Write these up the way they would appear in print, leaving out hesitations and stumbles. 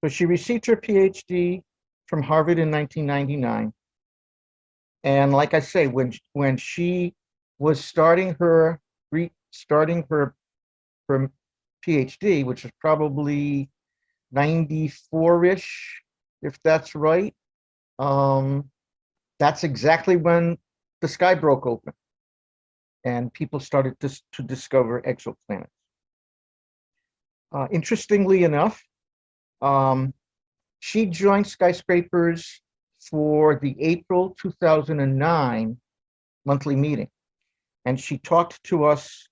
So she received her PhD from Harvard in 1999. And like I say, when she was starting her PhD, which is probably 94-ish, if that's right, that's exactly when the sky broke open and people started to discover exoplanets. Interestingly enough, she joined Skyscrapers for the April 2009 monthly meeting, and she talked to us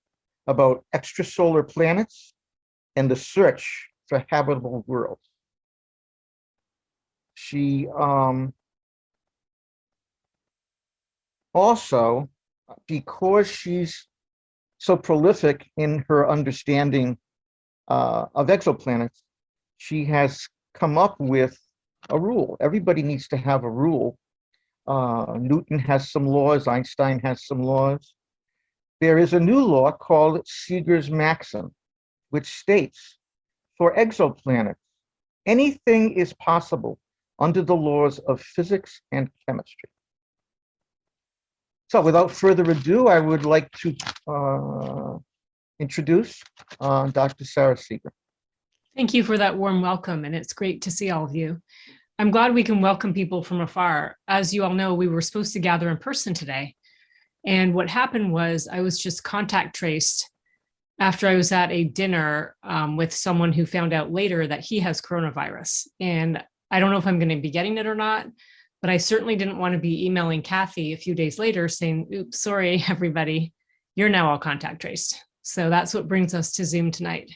about extrasolar planets and the search for habitable worlds. She also, because she's so prolific in her understanding of exoplanets, she has come up with a rule. Everybody needs to have a rule. Newton has some laws, Einstein has some laws. There is a new law called Seager's maxim, which states, for exoplanets, anything is possible under the laws of physics and chemistry. So without further ado, I would like to introduce Dr. Sara Seager. Thank you for that warm welcome, and it's great to see all of you. I'm glad we can welcome people from afar. As you all know, we were supposed to gather in person today, and what happened was I was just contact traced after I was at a dinner with someone who found out later that he has coronavirus. And I don't know if I'm going to be getting it or not, but I certainly didn't want to be emailing Kathy a few days later saying, oops, sorry, everybody, you're now all contact traced. So that's what brings us to Zoom tonight.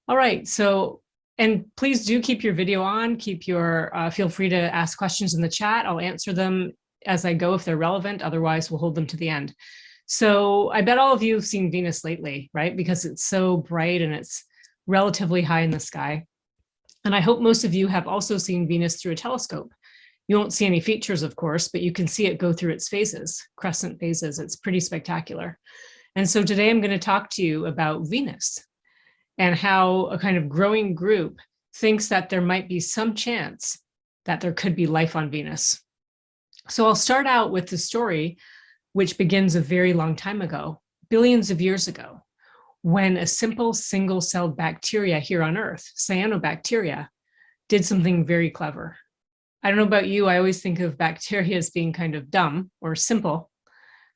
All right, so, and please do keep your video on, keep your, feel free to ask questions in the chat. I'll answer them as I go if they're relevant, otherwise we'll hold them to the end. So I bet all of you have seen Venus lately, right? Because it's so bright and it's relatively high in the sky. And I hope most of you have also seen Venus through a telescope. You won't see any features, of course, but you can see it go through its phases, crescent phases. It's pretty spectacular. And so today I'm going to talk to you about Venus and how a kind of growing group thinks that there might be some chance that there could be life on Venus. So I'll start out with the story, which begins a very long time ago, billions of years ago, when a simple single-celled bacteria here on Earth, Cyanobacteria, did something very clever. I don't know about you, I always think of bacteria as being kind of dumb or simple,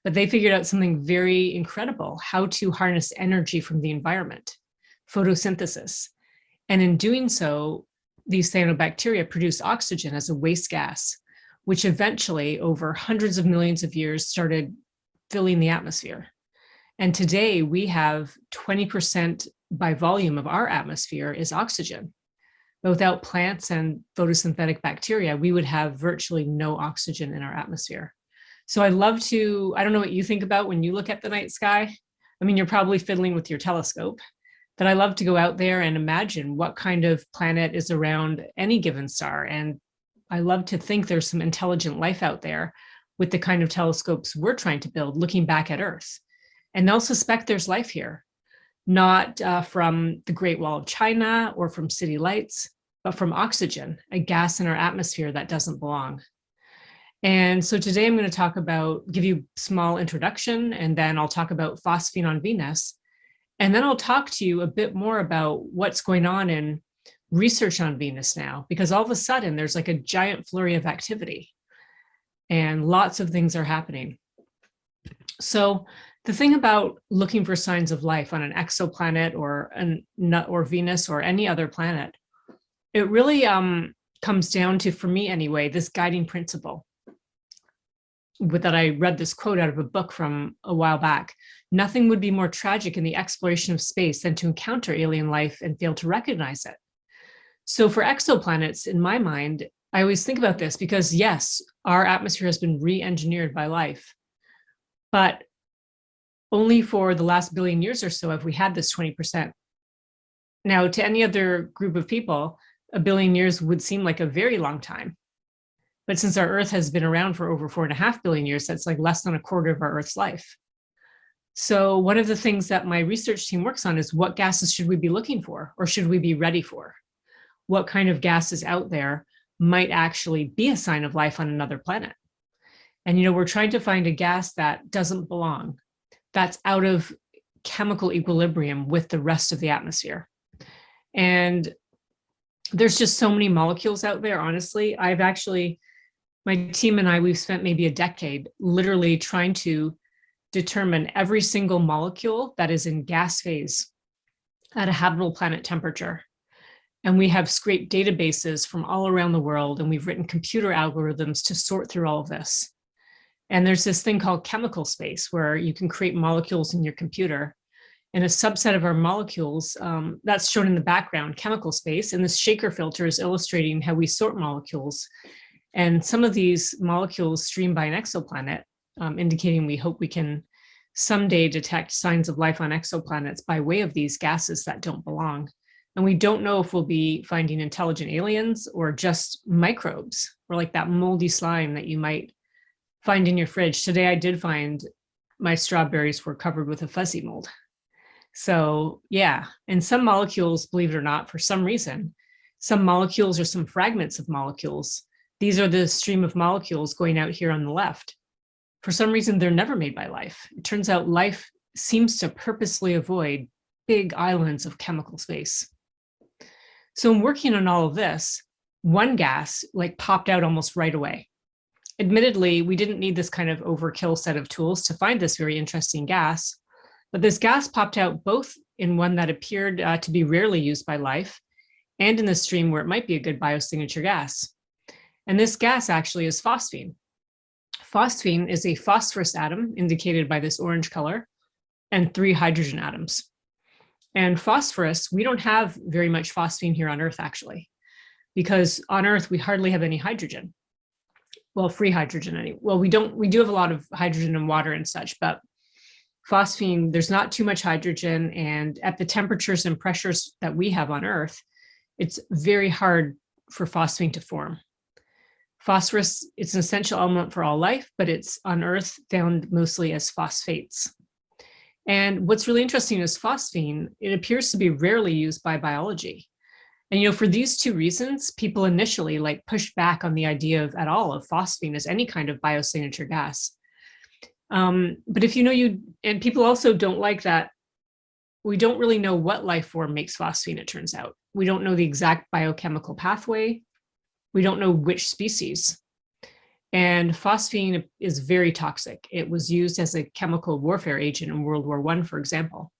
but they figured out something very incredible, how to harness energy from the environment, photosynthesis. And in doing so, these cyanobacteria produce oxygen as a waste gas, which eventually, over hundreds of millions of years, started filling the atmosphere. And today we have 20% by volume of our atmosphere is oxygen. But without plants and photosynthetic bacteria, we would have virtually no oxygen in our atmosphere. So I love to, I don't know what you think about when you look at the night sky. I mean, you're probably fiddling with your telescope, but I love to go out there and imagine what kind of planet is around any given star. And I love to think there's some intelligent life out there with the kind of telescopes we're trying to build, looking back at Earth. And they'll suspect there's life here, not from the Great Wall of China or from city lights, but from oxygen, a gas in our atmosphere that doesn't belong. And so today I'm going to give you a small introduction, and then I'll talk about phosphine on Venus. And then I'll talk to you a bit more about what's going on in research on Venus now, because all of a sudden there's like a giant flurry of activity and lots of things are happening. So the thing about looking for signs of life on an exoplanet or Venus or any other planet, it really comes down to, for me anyway, this guiding principle. With that, I read this quote out of a book from a while back. Nothing would be more tragic in the exploration of space than to encounter alien life and fail to recognize it. So for exoplanets, in my mind, I always think about this because yes, our atmosphere has been re-engineered by life, but only for the last billion years or so have we had this 20%. Now, to any other group of people, a billion years would seem like a very long time. But since our Earth has been around for over 4.5 billion years, that's like less than a quarter of our Earth's life. So one of the things that my research team works on is what gases should we be looking for, or should we be ready for? What kind of gases out there might actually be a sign of life on another planet? And, we're trying to find a gas that doesn't belong, that's out of chemical equilibrium with the rest of the atmosphere. And there's just so many molecules out there, honestly. My team and I, we've spent maybe a decade literally trying to determine every single molecule that is in gas phase at a habitable planet temperature. And we have scraped databases from all around the world, and we've written computer algorithms to sort through all of this. And there's this thing called chemical space where you can create molecules in your computer. And a subset of our molecules, that's shown in the background, chemical space. And this shaker filter is illustrating how we sort molecules. And some of these molecules stream by an exoplanet, indicating we hope we can someday detect signs of life on exoplanets by way of these gases that don't belong. And we don't know if we'll be finding intelligent aliens or just microbes, or like that moldy slime that you might find in your fridge. Today I did find my strawberries were covered with a fuzzy mold. So yeah, and some molecules, believe it or not, for some reason, some molecules or some fragments of molecules, these are the stream of molecules going out here on the left. For some reason, they're never made by life. It turns out life seems to purposely avoid big islands of chemical space. So in working on all of this, one gas popped out almost right away. Admittedly, we didn't need this kind of overkill set of tools to find this very interesting gas, but this gas popped out both in one that appeared to be rarely used by life and in the stream where it might be a good biosignature gas. And this gas actually is phosphine. Phosphine is a phosphorus atom indicated by this orange color and 3 hydrogen atoms. And phosphorus, we don't have very much phosphine here on Earth actually, because on Earth we hardly have any hydrogen. Well, free hydrogen anyway. Well, we do have a lot of hydrogen and water and such, but phosphine, there's not too much hydrogen, and at the temperatures and pressures that we have on Earth, it's very hard for phosphine to form. Phosphorus, it's an essential element for all life, but it's on Earth found mostly as phosphates. And what's really interesting is phosphine, it appears to be rarely used by biology. And for these two reasons, people initially pushed back on the idea of phosphine as any kind of biosignature gas. But if and people also don't like that, we don't really know what life form makes phosphine, it turns out. We don't know the exact biochemical pathway. We don't know which species. And phosphine is very toxic. It was used as a chemical warfare agent in World War I, for example.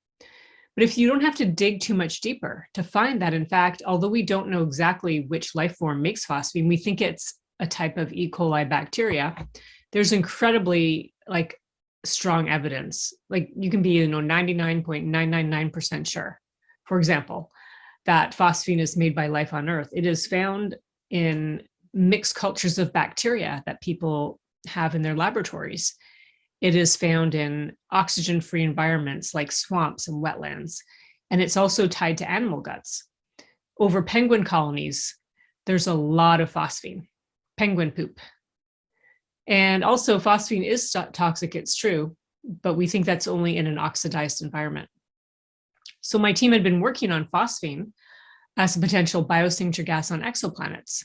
But if you don't have to dig too much deeper to find that, in fact, although we don't know exactly which life form makes phosphine, we think it's a type of E. coli bacteria, there's incredibly strong evidence. You can be 99.999% sure, for example, that phosphine is made by life on Earth. It is found in mixed cultures of bacteria that people have in their laboratories. It is found in oxygen-free environments like swamps and wetlands. And it's also tied to animal guts. Over penguin colonies, there's a lot of phosphine, penguin poop. And also phosphine is toxic, it's true, but we think that's only in an oxidized environment. So my team had been working on phosphine as a potential biosignature gas on exoplanets.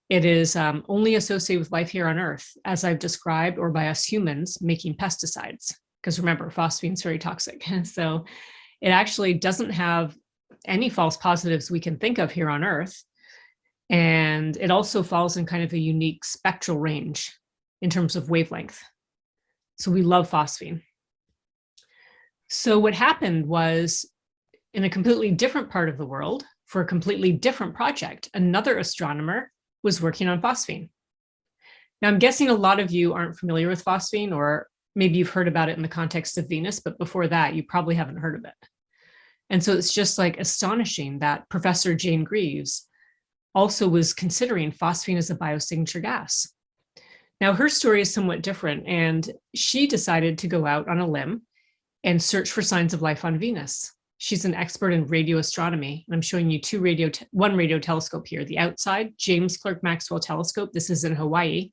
It is only associated with life here on Earth, as I've described, or by us humans making pesticides. Because remember, phosphine is very toxic. So it actually doesn't have any false positives we can think of here on Earth. And it also falls in kind of a unique spectral range in terms of wavelength. So we love phosphine. So what happened was, in a completely different part of the world, for a completely different project, another astronomer was working on phosphine. Now, I'm guessing a lot of you aren't familiar with phosphine, or maybe you've heard about it in the context of Venus, but before that, you probably haven't heard of it. And so it's just astonishing that Professor Jane Greaves also was considering phosphine as a biosignature gas. Now, her story is somewhat different, and she decided to go out on a limb and search for signs of life on Venus. She's an expert in radio astronomy, and I'm showing you one radio telescope here. The outside, James Clerk Maxwell Telescope. This is in Hawaii.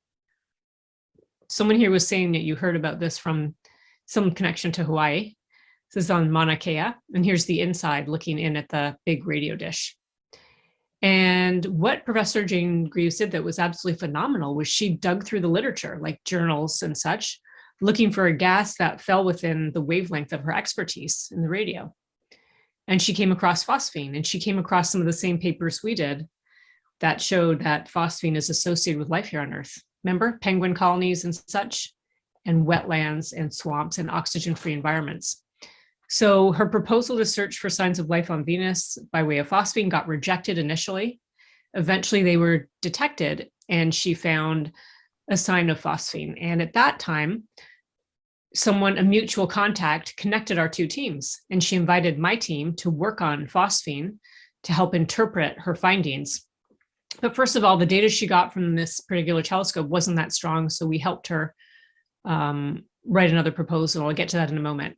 Someone here was saying that you heard about this from some connection to Hawaii. This is on Mauna Kea, and here's the inside looking in at the big radio dish. And what Professor Jane Greaves did that was absolutely phenomenal was she dug through the literature, like journals and such, looking for a gas that fell within the wavelength of her expertise in the radio. And she came across phosphine, and she came across some of the same papers we did that showed that phosphine is associated with life here on Earth. Remember, penguin colonies and such, and wetlands and swamps and oxygen-free environments. So her proposal to search for signs of life on Venus by way of phosphine got rejected initially. Eventually they were detected, and she found a sign of phosphine. And at that time, a mutual contact connected our two teams, and she invited my team to work on phosphine to help interpret her findings. But first of all, the data she got from this particular telescope wasn't that strong, so we helped her write another proposal. I'll get to that in a moment.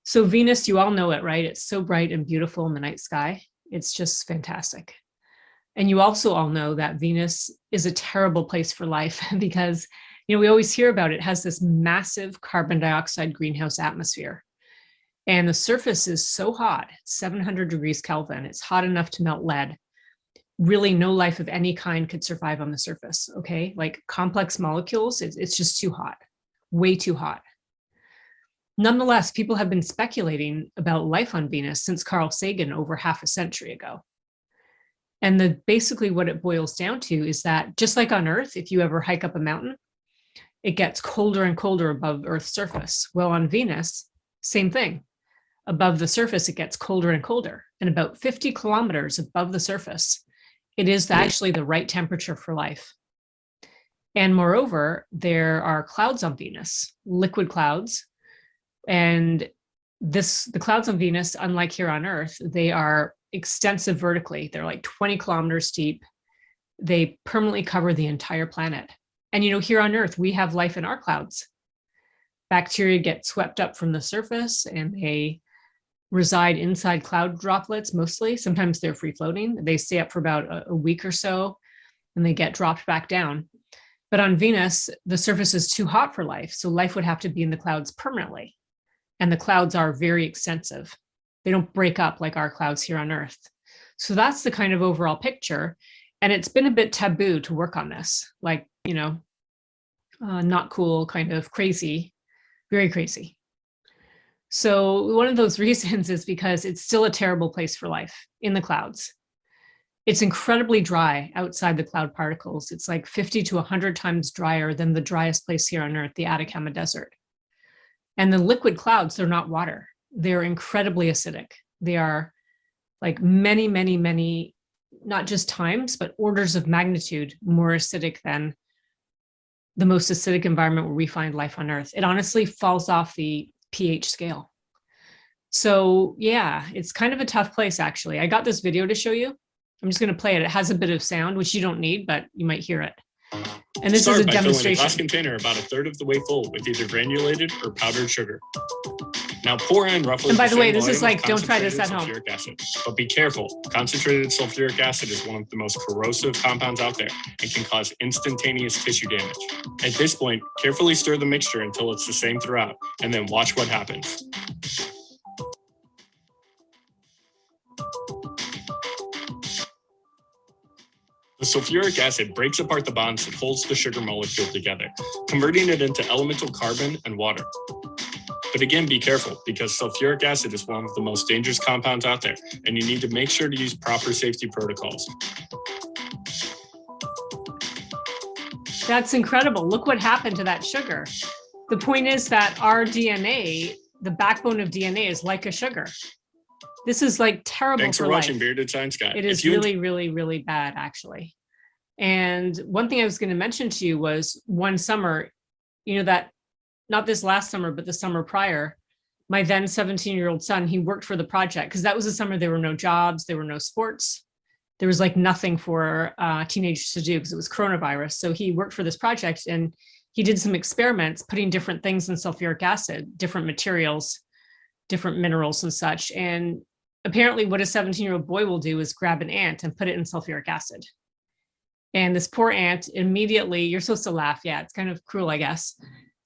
So Venus, you all know it, right? It's so bright and beautiful in the night sky. It's just fantastic. And you also all know that Venus is a terrible place for life because, we always hear about it has this massive carbon dioxide greenhouse atmosphere. And the surface is so hot, 700 degrees Kelvin. It's hot enough to melt lead. Really no life of any kind could survive on the surface, okay? Like complex molecules, it's just too hot, way too hot. Nonetheless, people have been speculating about life on Venus since Carl Sagan over half a century ago. And basically what it boils down to is that just like on Earth, if you ever hike up a mountain, it gets colder and colder above Earth's surface. Well, on Venus, same thing. Above the surface, it gets colder and colder. And about 50 kilometers above the surface, it is actually the right temperature for life. And moreover, there are clouds on Venus, liquid clouds. And the clouds on Venus, unlike here on Earth, they are extensive vertically. They're like 20 kilometers deep. They permanently cover the entire planet. And here on Earth, we have life in our clouds. Bacteria get swept up from the surface and they reside inside cloud droplets mostly. Sometimes they're free floating. They stay up for about a week or so and they get dropped back down. But on Venus, the surface is too hot for life. So life would have to be in the clouds permanently. And the clouds are very extensive. They don't break up like our clouds here on Earth. So that's the kind of overall picture. And it's been a bit taboo to work on this, like, not cool, kind of crazy, very crazy. So one of those reasons is because it's still a terrible place for life in the clouds. It's incredibly dry outside the cloud particles. It's like 50 to 100 times drier than the driest place here on Earth, the Atacama Desert. And the liquid clouds, they're not water. They're incredibly acidic. They are like many, many, many, not just times, but orders of magnitude more acidic than the most acidic environment where we find life on Earth. It honestly falls off the pH scale. So yeah, it's kind of a tough place actually. I got this video to show you. I'm just going to play it. It has a bit of sound, which you don't need, but you might hear it. And this is a demonstration. A glass container about a third of the way full with either granulated or powdered sugar. Now pour in roughly. And by the way, this is like, don't try this at home. Acid. But be careful. Concentrated sulfuric acid is one of the most corrosive compounds out there and can cause instantaneous tissue damage. At this point, carefully stir the mixture until it's the same throughout, and then watch what happens. The sulfuric acid breaks apart the bonds that holds the sugar molecule together, converting it into elemental carbon and water. But again, be careful because sulfuric acid is one of the most dangerous compounds out there, and you need to make sure to use proper safety protocols. That's incredible. Look what happened to that sugar. The point is that our DNA, the backbone of DNA, is like a sugar. This is like terrible. Thanks for watching Bearded Science Guy. It is really, really, really bad, actually. And one thing I was going to mention to you was one summer, that not this last summer, but the summer prior, my then 17-year-old son, he worked for the project because that was the summer there were no jobs, there were no sports. There was like nothing for teenagers to do because it was coronavirus. So he worked for this project and he did some experiments putting different things in sulfuric acid, different materials, different minerals and such. And apparently what a 17-year-old boy will do is grab an ant and put it in sulfuric acid. And this poor ant immediately, you're supposed to laugh. Yeah, it's kind of cruel, I guess.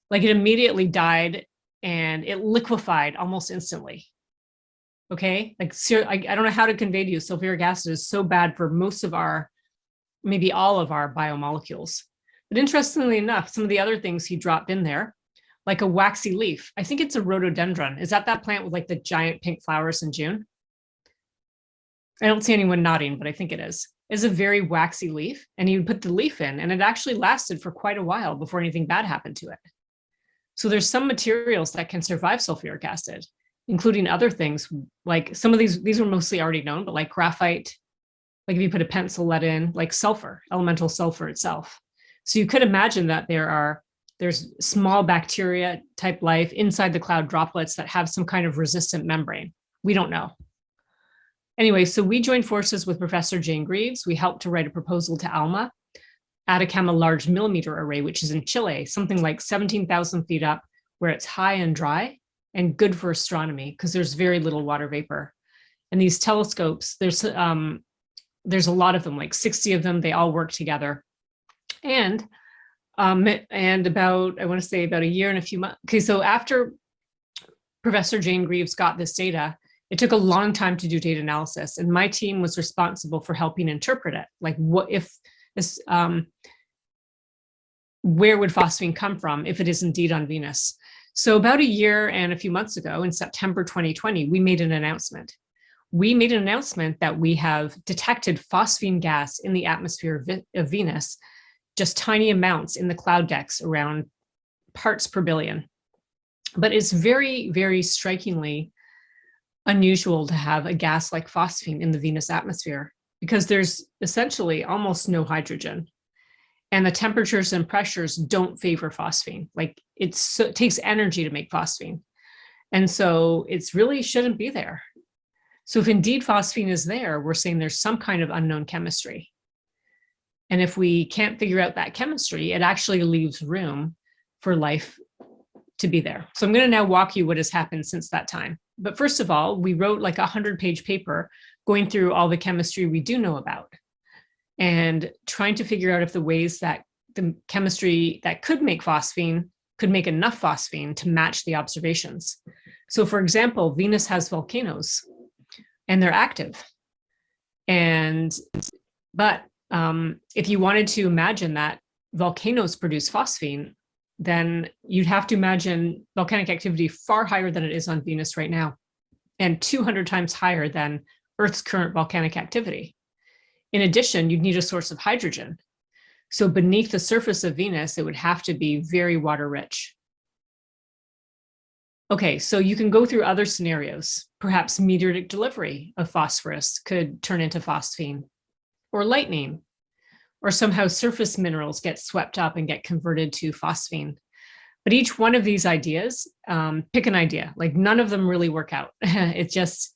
Like it immediately died and it liquefied almost instantly. Okay, like I don't know how to convey to you, sulfuric acid is so bad for most of our, maybe all of our biomolecules. But interestingly enough, some of the other things he dropped in there, like a waxy leaf. I think it's a rhododendron. Is that plant with like the giant pink flowers in June? I don't see anyone nodding, but I think it is. It's a very waxy leaf, and you put the leaf in, and it actually lasted for quite a while before anything bad happened to it. So there's some materials that can survive sulfuric acid, including other things, like some of these were mostly already known, but like graphite, like if you put a pencil lead in, like sulfur, elemental sulfur itself. So you could imagine that there's small bacteria type life inside the cloud droplets that have some kind of resistant membrane. We don't know. Anyway, so we joined forces with Professor Jane Greaves. We helped to write a proposal to ALMA, Atacama Large Millimeter Array, which is in Chile, something like 17,000 feet up, where it's high and dry and good for astronomy because there's very little water vapor. And these telescopes, there's a lot of them, like 60 of them. They all work together. And about, I want to say about a year and a few months. Okay, so after Professor Jane Greaves got this data, it took a long time to do data analysis, and my team was responsible for helping interpret it. Like, what if this, where would phosphine come from if it is indeed on Venus? So about a year and a few months ago, in September 2020, we made an announcement. We made an announcement that we have detected phosphine gas in the atmosphere of Venus, just tiny amounts in the cloud decks, around parts per billion. But it's very, very strikingly unusual to have a gas like phosphine in the Venus atmosphere, because there's essentially almost no hydrogen. And the temperatures and pressures don't favor phosphine. Like it takes energy to make phosphine. And so it's really shouldn't be there. So if indeed phosphine is there, we're saying there's some kind of unknown chemistry. And if we can't figure out that chemistry, it actually leaves room for life to be there. So I'm going to now walk you what has happened since that time. But first of all, we wrote like a 100-page paper going through all the chemistry we do know about and trying to figure out if the ways that the chemistry that could make phosphine could make enough phosphine to match the observations. So for example, Venus has volcanoes and they're active. But if you wanted to imagine that volcanoes produce phosphine, then you'd have to imagine volcanic activity far higher than it is on Venus right now, and 200 times higher than Earth's current volcanic activity. In addition, you'd need a source of hydrogen. So beneath the surface of Venus, it would have to be very water rich. Okay, so you can go through other scenarios. Perhaps meteoritic delivery of phosphorus could turn into phosphine, or lightning, or somehow surface minerals get swept up and get converted to phosphine. But each one of these ideas, pick an idea, like none of them really work out. It's just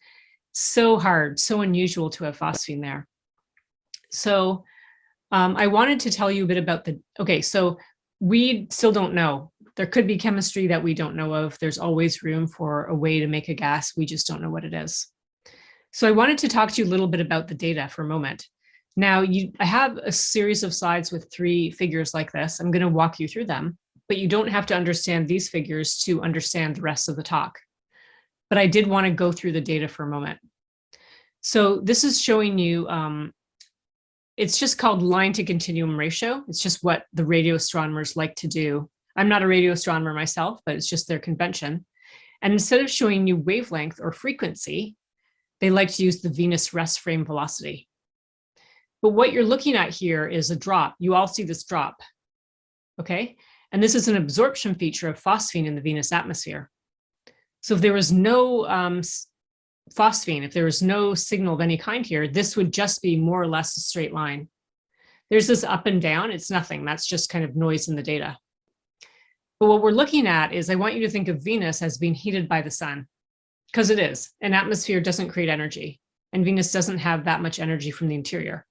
so hard, so unusual to have phosphine there. So I wanted to tell you a bit about okay, so we still don't know. There could be chemistry that we don't know of. There's always room for a way to make a gas. We just don't know what it is. So I wanted to talk to you a little bit about the data for a moment. Now, I have a series of slides with 3 figures like this. I'm going to walk you through them, but you don't have to understand these figures to understand the rest of the talk. But I did want to go through the data for a moment. So this is showing you, it's just called line to continuum ratio. It's just what the radio astronomers like to do. I'm not a radio astronomer myself, but it's just their convention. And instead of showing you wavelength or frequency, they like to use the Venus rest frame velocity. But what you're looking at here is a drop. You all see this drop, okay? And this is an absorption feature of phosphine in the Venus atmosphere. So if there was no phosphine, if there was no signal of any kind here, this would just be more or less a straight line. There's this up and down, it's nothing. That's just kind of noise in the data. But what we're looking at is, I want you to think of Venus as being heated by the sun, because it is. An atmosphere doesn't create energy, and Venus doesn't have that much energy from the interior.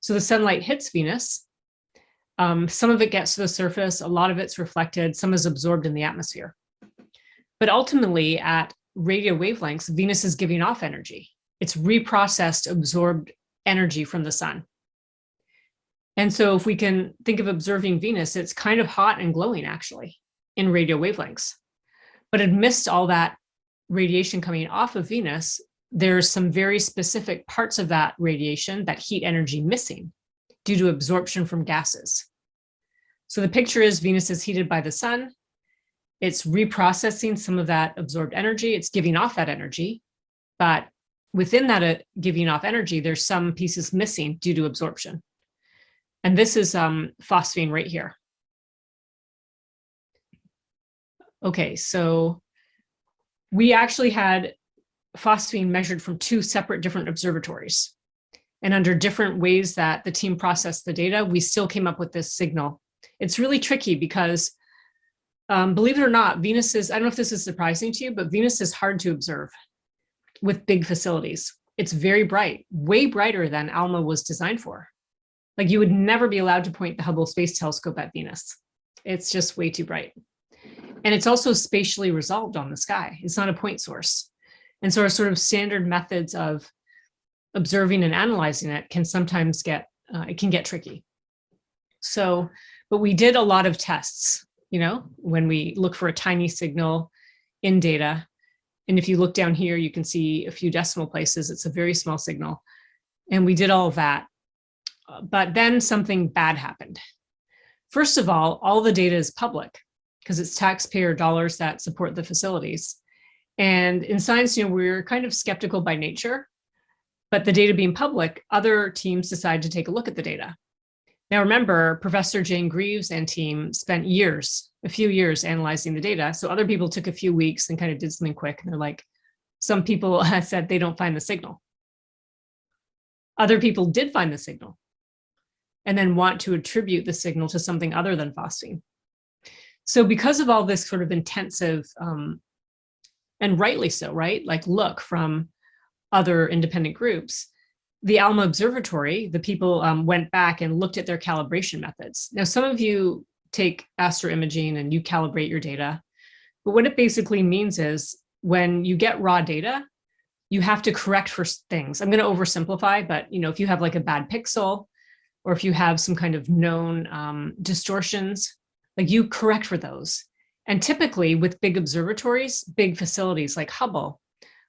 So the sunlight hits Venus. Some of it gets to the surface, a lot of it's reflected, some is absorbed in the atmosphere. But ultimately, at radio wavelengths, Venus is giving off energy. It's reprocessed, absorbed energy from the sun. And so if we can think of observing Venus, it's kind of hot and glowing actually in radio wavelengths. but amidst all that radiation coming off of Venus, there's some very specific parts of that radiation, that heat energy, missing due to absorption from gases. So the picture is Venus is heated by the sun. It's reprocessing some of that absorbed energy. It's giving off that energy, but within that giving off energy, there's some pieces missing due to absorption. And this is phosphine right here. Okay, so we actually had phosphine measured from 2 separate different observatories. And under different ways that the team processed the data, we still came up with this signal. It's really tricky because, believe it or not, Venus is, I don't know if this is surprising to you, but Venus is hard to observe with big facilities. It's very bright, way brighter than ALMA was designed for. Like, you would never be allowed to point the Hubble Space Telescope at Venus. It's just way too bright. And it's also spatially resolved on the sky. It's not a point source. And so our sort of standard methods of observing and analyzing it can sometimes get, it can get tricky. So, but we did a lot of tests, you know, when we look for a tiny signal in data. And if you look down here, you can see a few decimal places. It's a very small signal. And we did all of that. But then something bad happened. First of all the data is public because it's taxpayer dollars that support the facilities. And in science, you know, we're kind of skeptical by nature, but the data being public, other teams decide to take a look at the data. Now, remember, Professor Jane Greaves and team spent a few years analyzing the data. So other people took a few weeks and kind of did something quick. And they're like, some people said they don't find the signal. Other people did find the signal and then want to attribute the signal to something other than phosphine. So because of all this sort of intensive, and rightly so, right? Like, look from other independent groups, the ALMA Observatory, the people went back and looked at their calibration methods. Now, some of you take astroimaging and you calibrate your data, but what it basically means is when you get raw data, you have to correct for things. I'm going to oversimplify, but you know, if you have like a bad pixel, or if you have some kind of known distortions, like, you correct for those. And typically with big observatories, big facilities like Hubble,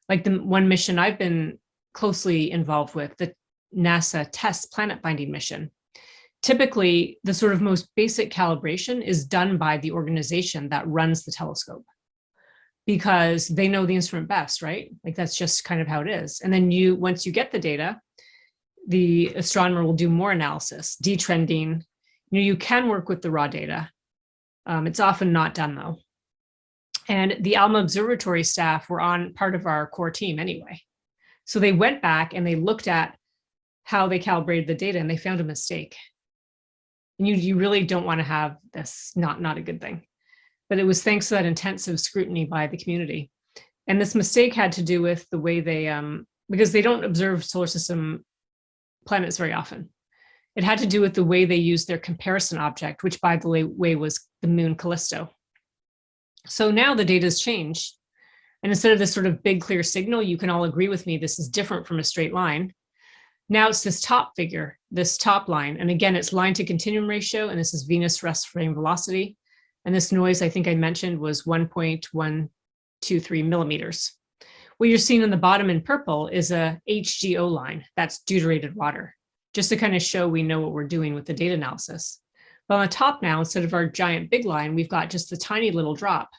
like the one mission I've been closely involved with, the NASA TESS planet finding mission, typically the sort of most basic calibration is done by the organization that runs the telescope, because they know the instrument best, right? Like, that's just kind of how it is. And then once you get the data, the astronomer will do more analysis, detrending. You know, you can work with the raw data. It's often not done though. And the ALMA Observatory staff were on part of our core team anyway. So they went back and they looked at how they calibrated the data and they found a mistake. And you really don't want to have this, not a good thing. But it was thanks to that intensive scrutiny by the community. And this mistake had to do with the way they, because they don't observe solar system planets very often. It had to do with the way they used their comparison object, which, by the way, was the moon Callisto. So now the data has changed. And instead of this sort of big, clear signal, you can all agree with me, this is different from a straight line. Now it's this top figure, this top line. And again, it's line to continuum ratio, and this is Venus rest frame velocity. And this noise, I think I mentioned, was 1.123 millimeters. What you're seeing in the bottom in purple is a HGO line, that's deuterated water, just to kind of show we know what we're doing with the data analysis. But on the top now, instead of our giant big line, we've got just the tiny little drop,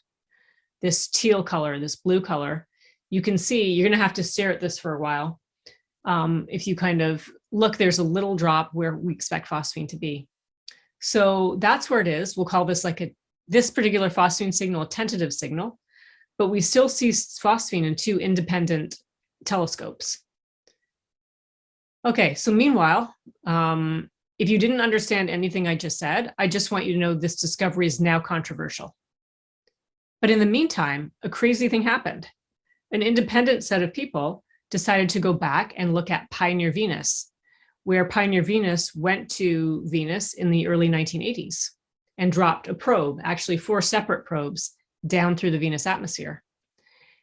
this teal color, this blue color. You can see, you're going to have to stare at this for a while. If you kind of look, there's a little drop where we expect phosphine to be. So that's where it is. We'll call this like this particular phosphine signal a tentative signal, but we still see phosphine in 2 independent telescopes. Okay, so meanwhile, if you didn't understand anything I just said, I just want you to know this discovery is now controversial. But in the meantime, a crazy thing happened. An independent set of people decided to go back and look at Pioneer Venus, where Pioneer Venus went to Venus in the early 1980s and dropped a probe, actually 4 separate probes, down through the Venus atmosphere.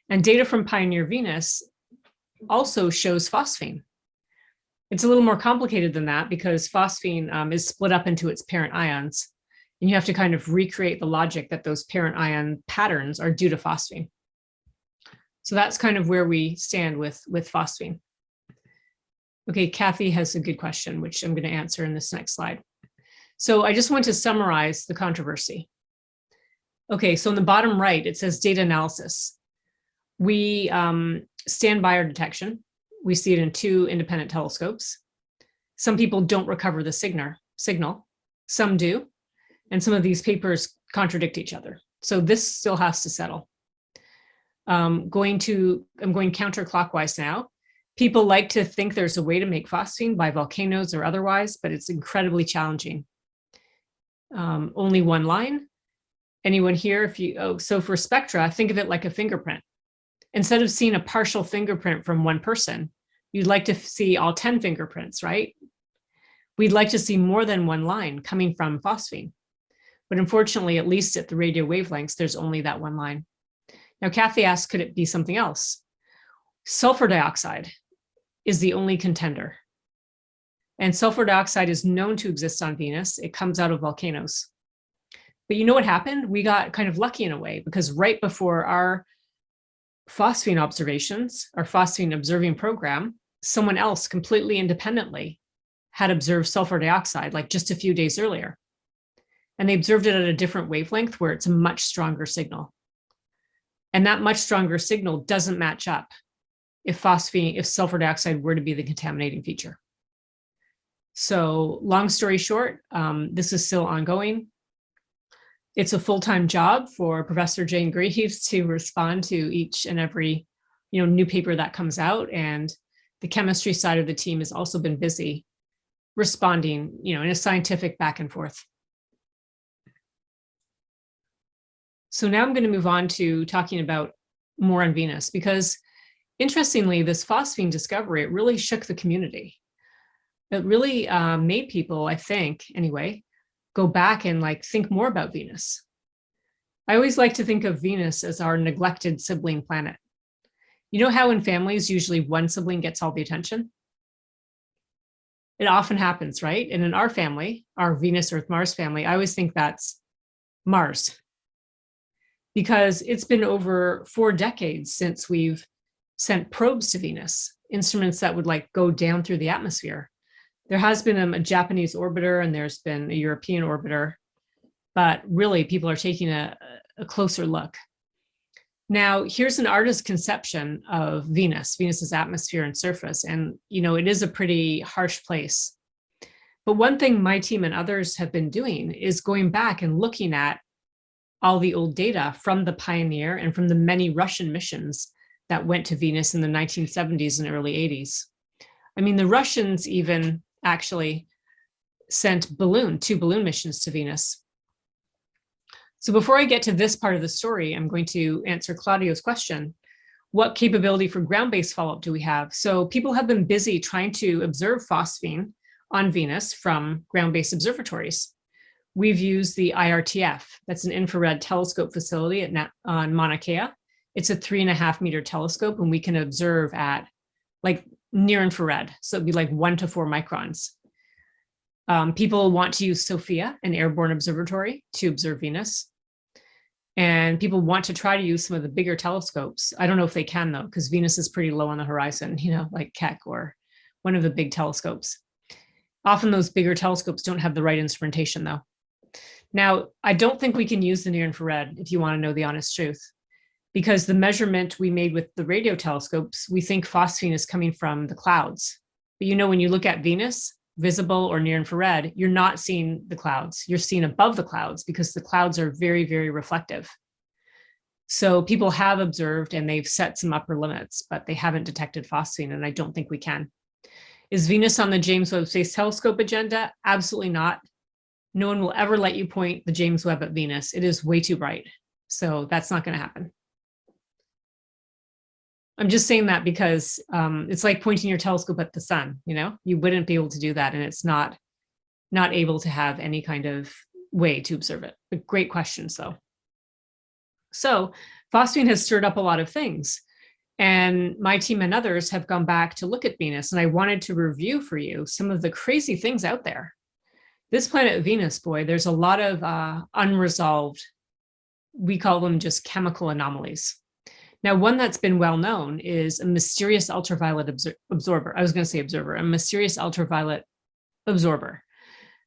And data from Pioneer Venus also shows phosphine. It's a little more complicated than that because phosphine is split up into its parent ions. And you have to kind of recreate the logic that those parent ion patterns are due to phosphine. So that's kind of where we stand with phosphine. Okay, Kathy has a good question, which I'm going to answer in this next slide. So I just want to summarize the controversy. Okay, so in the bottom right, it says data analysis. We stand by our detection. We see it in 2 independent telescopes. Some people don't recover the signal. Some do. And some of these papers contradict each other. So this still has to settle. I'm going counterclockwise now. People like to think there's a way to make phosphine by volcanoes or otherwise, but it's incredibly challenging. Only one line. Anyone here? So for spectra, think of it like a fingerprint. Instead of seeing a partial fingerprint from one person, you'd like to see all 10 fingerprints, right? We'd like to see more than one line coming from phosphine. But unfortunately, at least at the radio wavelengths, there's only that one line. Now, Kathy asked, could it be something else? Sulfur dioxide is the only contender. And sulfur dioxide is known to exist on Venus. It comes out of volcanoes. But you know what happened? We got kind of lucky in a way, because right before our phosphine observations, our phosphine observing program, someone else completely independently had observed sulfur dioxide like just a few days earlier. And they observed it at a different wavelength where it's a much stronger signal. And that much stronger signal doesn't match up if sulfur dioxide were to be the contaminating feature. So long story short, this is still ongoing. It's a full-time job for Professor Jane Greaves to respond to each and every new paper that comes out. And the chemistry side of the team has also been busy responding in a scientific back and forth. So now I'm going to move on to talking about more on Venus, because interestingly, this phosphine discovery, it really shook the community. It really made people, I think, anyway, go back and think more about Venus. I always like to think of Venus as our neglected sibling planet. You know how in families, usually one sibling gets all the attention? It often happens, right? And in our family, our Venus, Earth, Mars family, I always think that's Mars. Because it's been over 4 decades since we've sent probes to Venus, instruments that would go down through the atmosphere. There has been a Japanese orbiter and there's been a European orbiter, but really people are taking a closer look. Now, here's an artist's conception of Venus's atmosphere and surface. And, it is a pretty harsh place. But one thing my team and others have been doing is going back and looking at all the old data from the Pioneer and from the many Russian missions that went to Venus in the 1970s and early 80s. I mean, the Russians even actually sent 2 balloon missions to Venus. So before I get to this part of the story, I'm going to answer Claudio's question. What capability for ground-based follow-up do we have? So people have been busy trying to observe phosphine on Venus from ground-based observatories. We've used the IRTF, that's an infrared telescope facility on Mauna Kea. It's a 3.5 meter telescope, and we can observe at near infrared. So it'd be 1 to 4 microns. People want to use SOFIA, an airborne observatory, to observe Venus. And people want to try to use some of the bigger telescopes. I don't know if they can though, because Venus is pretty low on the horizon, like Keck or one of the big telescopes. Often those bigger telescopes don't have the right instrumentation though. Now, I don't think we can use the near infrared if you want to know the honest truth, because the measurement we made with the radio telescopes, we think phosphine is coming from the clouds. But when you look at Venus, visible or near infrared, you're not seeing the clouds. You're seeing above the clouds because the clouds are very, very reflective. So people have observed and they've set some upper limits, but they haven't detected phosphine, and I don't think we can. Is Venus on the James Webb Space Telescope agenda? Absolutely not. No one will ever let you point the James Webb at Venus. It is way too bright. So that's not going to happen. I'm just saying that because it's like pointing your telescope at the sun, you wouldn't be able to do that. And it's not able to have any kind of way to observe it. But great questions though. So phosphine has stirred up a lot of things. And my team and others have gone back to look at Venus. And I wanted to review for you some of the crazy things out there. This planet Venus, boy, there's a lot of unresolved, we call them just chemical anomalies. Now, one that's been well known is a mysterious ultraviolet absorber. I was going to say observer, a mysterious ultraviolet absorber.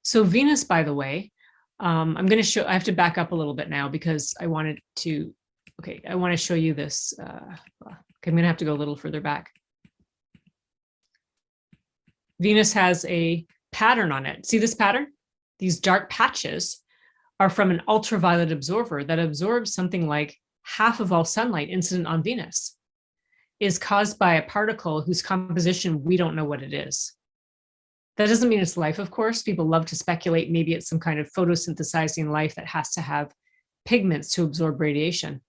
So Venus, by the way, I'm going to show, I have to back up a little bit now because I wanted to, okay, I want to show you this. I'm going to have to go a little further back. Venus has a pattern on it. See this pattern? These dark patches are from an ultraviolet absorber that absorbs something like half of all sunlight incident on Venus. It is caused by a particle whose composition we don't know what it is. That doesn't mean it's life, of course. People love to speculate maybe it's some kind of photosynthesizing life that has to have pigments to absorb radiation.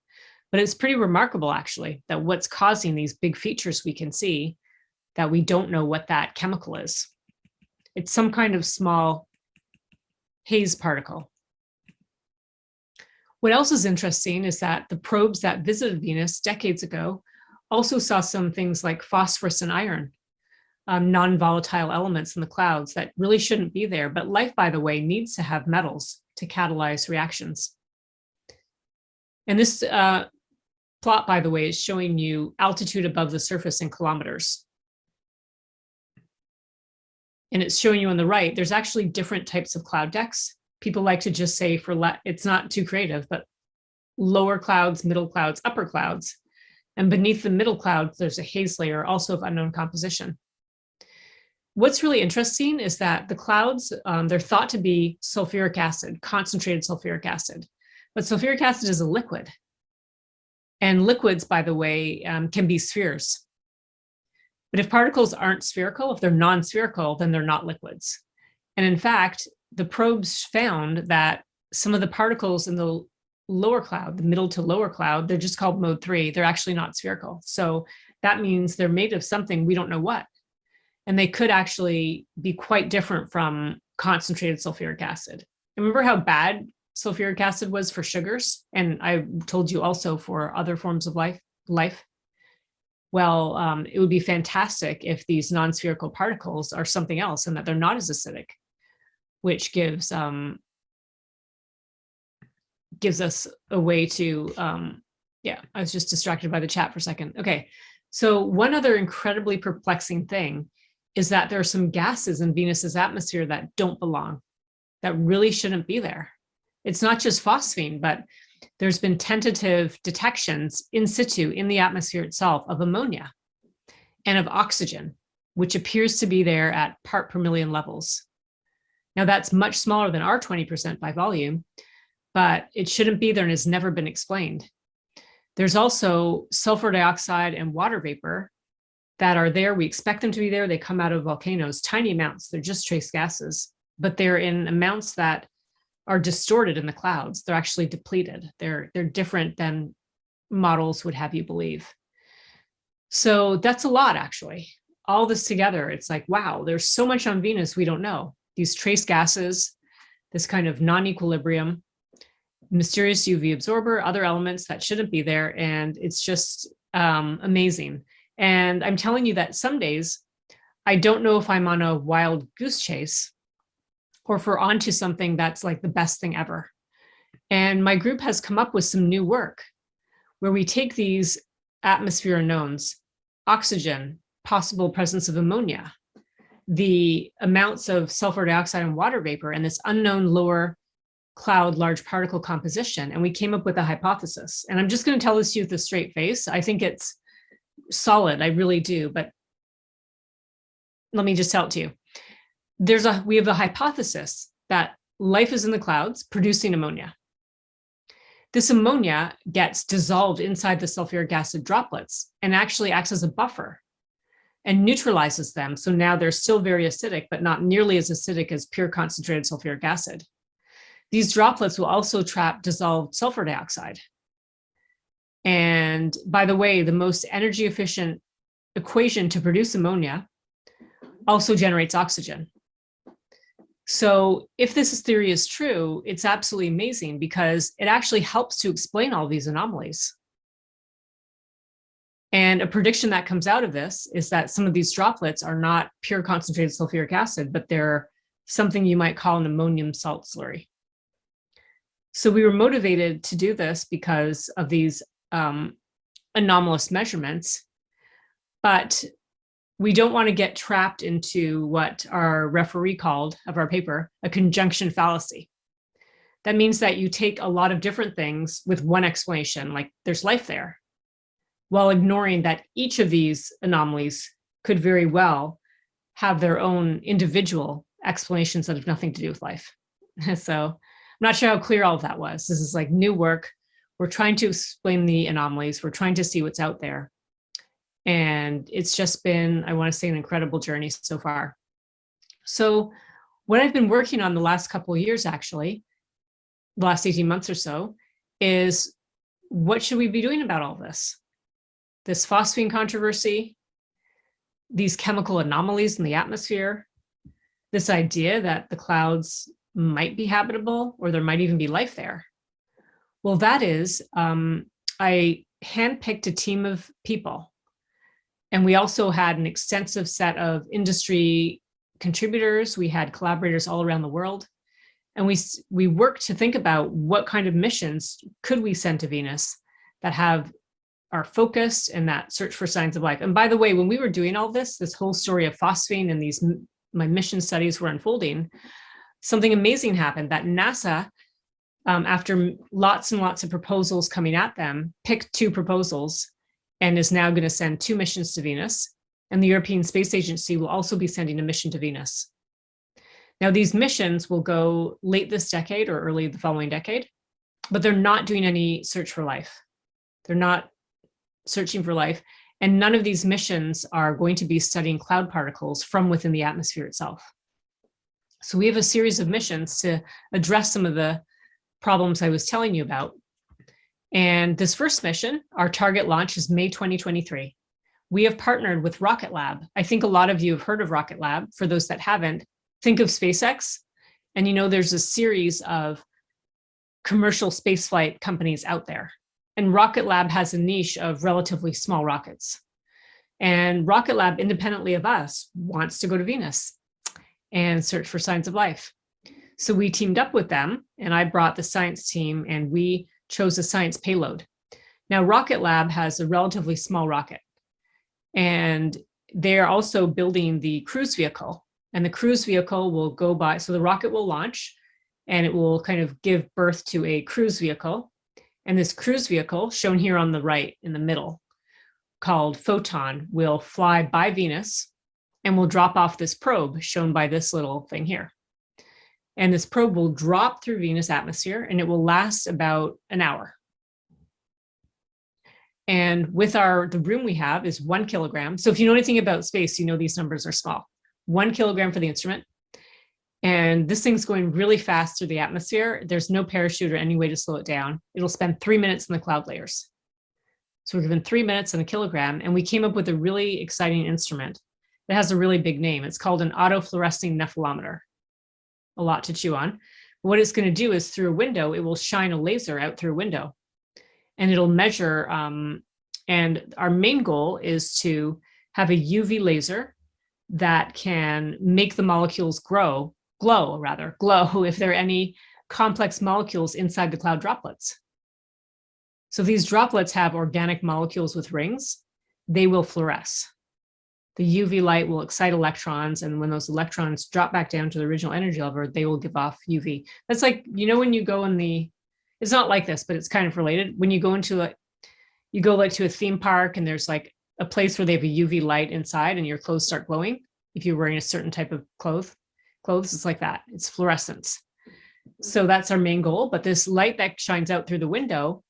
But it's pretty remarkable, actually, that what's causing these big features we can see, that we don't know what that chemical is. It's some kind of small haze particle. What else is interesting is that the probes that visited Venus decades ago also saw some things like phosphorus and iron, non-volatile elements in the clouds that really shouldn't be there. But life, by the way, needs to have metals to catalyze reactions. And this plot, by the way, is showing you altitude above the surface in kilometers. And it's showing you on the right, there's actually different types of cloud decks. People like to just say it's not too creative, but lower clouds, middle clouds, upper clouds. And beneath the middle clouds, there's a haze layer also of unknown composition. What's really interesting is that the clouds, they're thought to be sulfuric acid, concentrated sulfuric acid. But sulfuric acid is a liquid. And liquids, by the way, can be spheres. But if particles aren't spherical, if they're non-spherical, then they're not liquids. And in fact, the probes found that some of the particles in the lower cloud, the middle to lower cloud, they're just called mode 3. They're actually not spherical. So that means they're made of something we don't know what. And they could actually be quite different from concentrated sulfuric acid. Remember how bad sulfuric acid was for sugars? And I told you also for other forms of life. Well, it would be fantastic if these non-spherical particles are something else and that they're not as acidic, which gives us a way to, yeah, I was just distracted by the chat for a second. Okay, so one other incredibly perplexing thing is that there are some gases in Venus's atmosphere that don't belong, that really shouldn't be there. It's not just phosphine, but there's been tentative detections in situ in the atmosphere itself of ammonia and of oxygen, which appears to be there at part per million levels. Now that's much smaller than our 20% by volume, but it shouldn't be there and has never been explained. There's also sulfur dioxide and water vapor that are there. We expect them to be there. They come out of volcanoes, tiny amounts. They're just trace gases, but they're in amounts that are distorted in the clouds. They're actually depleted. They're different than models would have you believe. So that's a lot, actually. All this together, it's like, wow, there's so much on Venus we don't know. These trace gases, this kind of non-equilibrium, mysterious UV absorber, other elements that shouldn't be there. And it's just amazing. And I'm telling you that some days, I don't know if I'm on a wild goose chase or if we're onto something that's like the best thing ever. And my group has come up with some new work where we take these atmosphere unknowns, oxygen, possible presence of ammonia, the amounts of sulfur dioxide and water vapor, and this unknown lower cloud large particle composition. And we came up with a hypothesis. And I'm just going to tell this to you with a straight face. I think it's solid. I really do. But let me just tell it to you. We have a hypothesis that life is in the clouds producing ammonia. This ammonia gets dissolved inside the sulfuric acid droplets and actually acts as a buffer and neutralizes them. So now they're still very acidic, but not nearly as acidic as pure concentrated sulfuric acid. These droplets will also trap dissolved sulfur dioxide. And by the way, the most energy efficient equation to produce ammonia also generates oxygen. So if this theory is true, it's absolutely amazing because it actually helps to explain all these anomalies. And a prediction that comes out of this is that some of these droplets are not pure concentrated sulfuric acid, but they're something you might call an ammonium salt slurry. So we were motivated to do this because of these anomalous measurements, but we don't want to get trapped into what our referee called of our paper a conjunction fallacy. That means that you take a lot of different things with one explanation, like there's life there, while ignoring that each of these anomalies could very well have their own individual explanations that have nothing to do with life. So I'm not sure how clear all of that was. This is like new work. We're trying to explain the anomalies. We're trying to see what's out there. And it's just been, I want to say, an incredible journey so far. So what I've been working on the last couple of years, actually, the last 18 months or so, is what should we be doing about all this? This phosphine controversy, these chemical anomalies in the atmosphere, this idea that the clouds might be habitable or there might even be life there. Well, that is, I handpicked a team of people. And we also had an extensive set of industry contributors. We had collaborators all around the world. And we worked to think about what kind of missions could we send to Venus that are focused and that search for signs of life. And by the way, when we were doing all this whole story of phosphine and my mission studies were unfolding, something amazing happened that NASA, after lots and lots of proposals coming at them, picked 2 proposals and is now going to send 2 missions to Venus. And the European Space Agency will also be sending a mission to Venus. Now, these missions will go late this decade or early the following decade, but they're not doing any search for life. They're not searching for life. And none of these missions are going to be studying cloud particles from within the atmosphere itself. So we have a series of missions to address some of the problems I was telling you about. And this first mission, our target launch is May 2023. We have partnered with Rocket Lab. I think a lot of you have heard of Rocket Lab. For those that haven't, think of SpaceX. And you know, there's a series of commercial spaceflight companies out there. And Rocket Lab has a niche of relatively small rockets. And Rocket Lab, independently of us, wants to go to Venus and search for signs of life. So we teamed up with them, and I brought the science team, and we chose a science payload. Now, Rocket Lab has a relatively small rocket, and they're also building the cruise vehicle. And the cruise vehicle will go by, so the rocket will launch, and it will kind of give birth to a cruise vehicle. And this cruise vehicle, shown here on the right in the middle, called Photon, will fly by Venus and will drop off this probe, shown by this little thing here. And this probe will drop through Venus' atmosphere, and it will last about an hour. And with the room we have is 1 kilogram. So if you know anything about space, you know these numbers are small. 1 kilogram for the instrument. And this thing's going really fast through the atmosphere. There's no parachute or any way to slow it down. It'll spend 3 minutes in the cloud layers. So we're given 3 minutes and a kilogram, and we came up with a really exciting instrument that has a really big name. It's called an autofluorescing nephelometer. A lot to chew on. What it's going to do is, through a window, it will shine a laser out through a window, and it'll measure. And our main goal is to have a UV laser that can make the molecules glow if there are any complex molecules inside the cloud droplets. So if these droplets have organic molecules with rings, they will fluoresce. The UV light will excite electrons, and when those electrons drop back down to the original energy level, they will give off UV. That's like, you know, when you go it's not like this, but it's kind of related. When you go to a theme park, and there's like a place where they have a UV light inside, and your clothes start glowing. If you're wearing a certain type of clothes, it's like that. It's fluorescence. So that's our main goal. But this light that shines out through the window,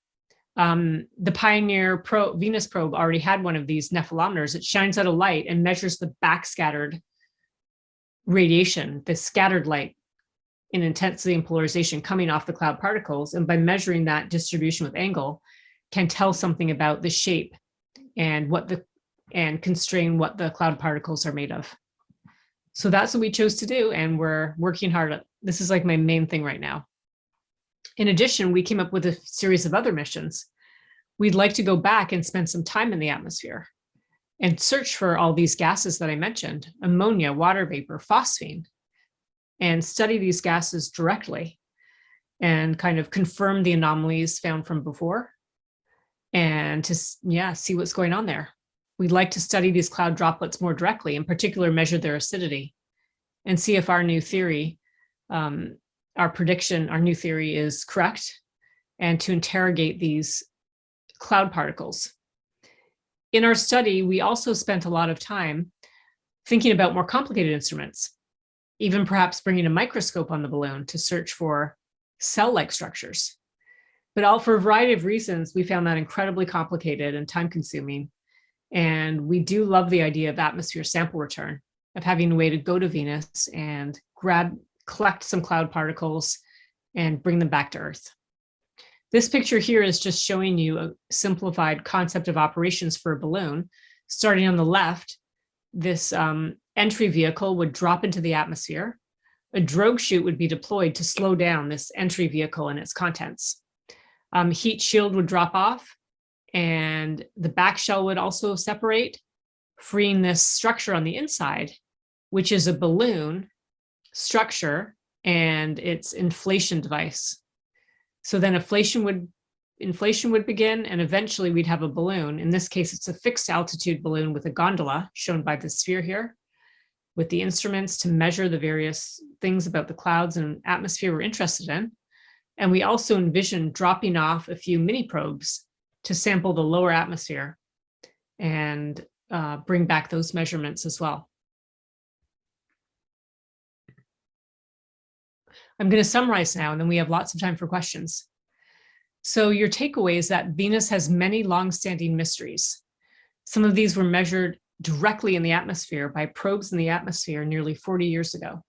the Pioneer Venus probe already had one of these nephelometers. It shines out a light and measures the backscattered radiation, the scattered light in intensity and polarization coming off the cloud particles. And by measuring that distribution with angle, can tell something about the shape and constrain what the cloud particles are made of. So that's what we chose to do, and we're working hard. This is like my main thing right now. In addition, we came up with a series of other missions. We'd like to go back and spend some time in the atmosphere and search for all these gases that I mentioned: ammonia, water vapor, phosphine. and study these gases directly and kind of confirm the anomalies found from before and to see what's going on there. We'd like to study these cloud droplets more directly, in particular measure their acidity and see if our new theory, our new theory is correct, and to interrogate these cloud particles. In our study, we also spent a lot of time thinking about more complicated instruments, even perhaps bringing a microscope on the balloon to search for cell-like structures. But all for a variety of reasons, we found that incredibly complicated and time-consuming. And we do love the idea of atmosphere sample return, of having a way to go to Venus and collect some cloud particles and bring them back to Earth. This picture here is just showing you a simplified concept of operations for a balloon. Starting on the left, this entry vehicle would drop into the atmosphere. A drogue chute would be deployed to slow down this entry vehicle and its contents. Heat shield would drop off, and the back shell would also separate, freeing this structure on the inside, which is a balloon structure and its inflation device. So then inflation would begin, and eventually we'd have a balloon. In this case, it's a fixed altitude balloon with a gondola shown by the sphere here, with the instruments to measure the various things about the clouds and atmosphere we're interested in. And we also envision dropping off a few mini probes to sample the lower atmosphere and bring back those measurements as well. I'm going to summarize now, and then we have lots of time for questions. So your takeaway is that Venus has many long-standing mysteries. Some of these were measured directly in the atmosphere by probes in the atmosphere nearly 40 years ago.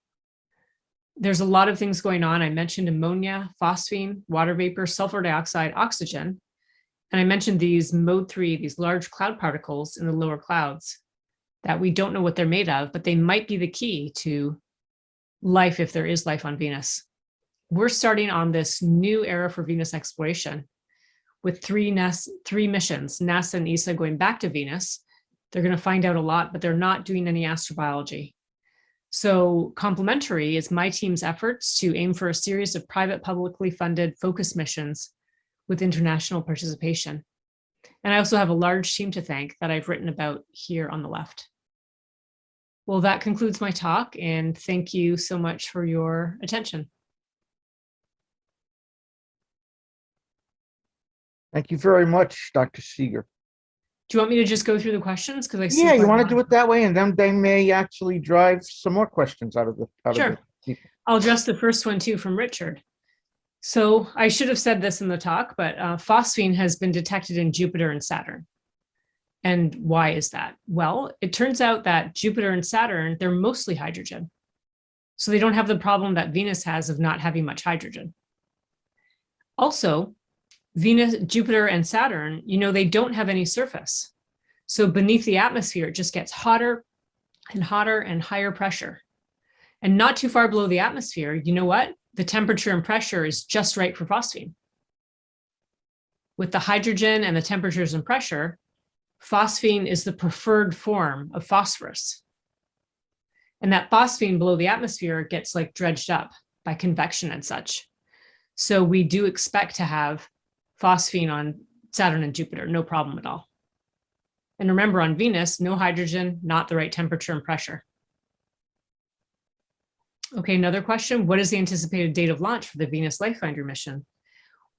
There's a lot of things going on. I mentioned ammonia, phosphine, water vapor, sulfur dioxide, oxygen. And I mentioned these mode 3, these large cloud particles in the lower clouds that we don't know what they're made of, but they might be the key to life if there is life on Venus. We're starting on this new era for Venus exploration with three missions, NASA and ESA going back to Venus. They're going to find out a lot, but they're not doing any astrobiology. So complementary is my team's efforts to aim for a series of private, publicly funded focus missions with international participation. And I also have a large team to thank that I've written about here on the left. Well, that concludes my talk, and thank you so much for your attention. Thank you very much, Dr. Seager. Do you want me to just go through the questions? Because I see Yeah, you want to do it that way, and then they may actually drive some more questions out of the Sure. people. I'll address the first one too from Richard. So I should have said this in the talk, but phosphine has been detected in Jupiter and Saturn. And why is that? Well, it turns out that Jupiter and Saturn, they're mostly hydrogen. So they don't have the problem that Venus has of not having much hydrogen. Also, Venus, Jupiter, and Saturn, they don't have any surface. So beneath the atmosphere, it just gets hotter and hotter and higher pressure. And not too far below the atmosphere, you know what? The temperature and pressure is just right for phosphine. With the hydrogen and the temperatures and pressure, phosphine is the preferred form of phosphorus. And that phosphine below the atmosphere gets like dredged up by convection and such. So we do expect to have phosphine on Saturn and Jupiter, no problem at all. And remember, on Venus, no hydrogen, not the right temperature and pressure. Okay, another question. What is the anticipated date of launch for the Venus Lifefinder mission?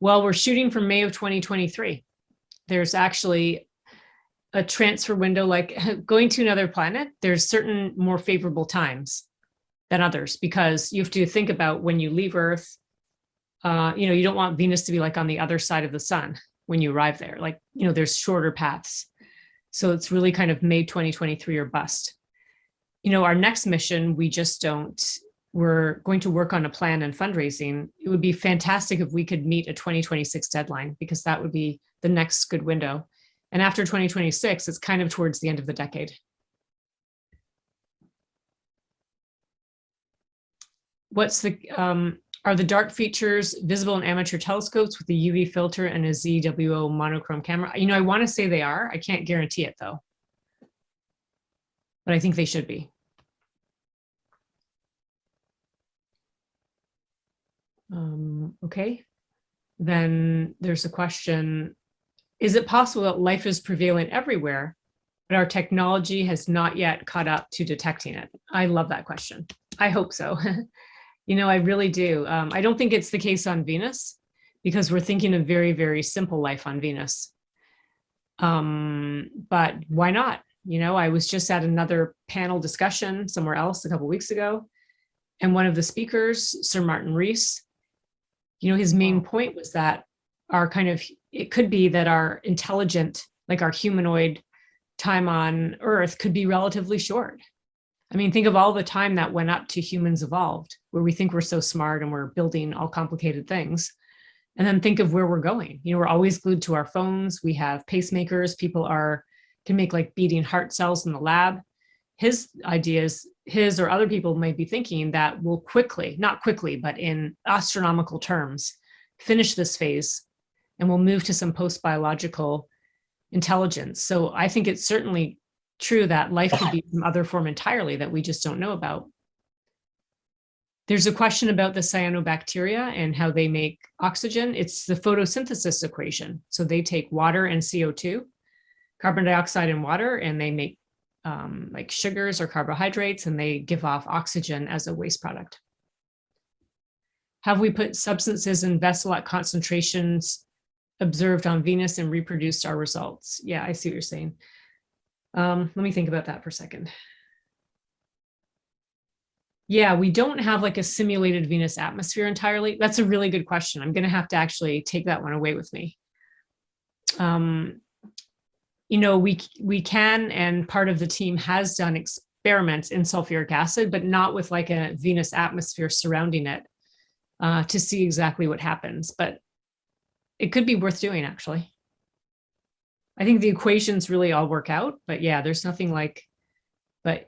Well, we're shooting for May of 2023. There's actually a transfer window, like going to another planet. There's certain more favorable times than others, because you have to think about when you leave Earth. You don't want Venus to be like on the other side of the sun when you arrive there. Like, there's shorter paths. So it's really kind of May 2023 or bust. Our next mission, we're going to work on a plan and fundraising. It would be fantastic if we could meet a 2026 deadline, because that would be the next good window. And after 2026, it's kind of towards the end of the decade. Are the dark features visible in amateur telescopes with the UV filter and a ZWO monochrome camera? I want to say they are. I can't guarantee it though, but I think they should be. Okay. Then there's a question, is it possible that life is prevalent everywhere, but our technology has not yet caught up to detecting it? I love that question. I hope so. I really do. I don't think it's the case on Venus because we're thinking of very, very simple life on Venus. But why not? I was just at another panel discussion somewhere else a couple of weeks ago, and one of the speakers, Sir Martin Rees, his main point was that it could be that our intelligent, like our humanoid time on Earth could be relatively short. I mean, think of all the time that went up to humans evolved, where we think we're so smart and we're building all complicated things. And then think of where we're going. We're always glued to our phones. We have pacemakers. People can make like beating heart cells in the lab. His ideas, his or other people might be thinking that we'll quickly, not quickly, but in astronomical terms, finish this phase and we'll move to some post-biological intelligence. So I think it's certainly true that life could be some other form entirely that we just don't know about. There's a question about the cyanobacteria and how they make oxygen. It's the photosynthesis equation. So they take water and CO2, carbon dioxide and water, and they make like sugars or carbohydrates, and they give off oxygen as a waste product. Have we put substances in vessel at concentrations observed on Venus and reproduced our results? Yeah, I see what you're saying. Let me think about that for a second. Yeah, we don't have like a simulated Venus atmosphere entirely. That's a really good question. I'm going to have to actually take that one away with me. We can, and part of the team has done experiments in sulfuric acid, but not with like a Venus atmosphere surrounding it to see exactly what happens. But it could be worth doing, actually. I think the equations really all work out, but yeah, there's nothing like, but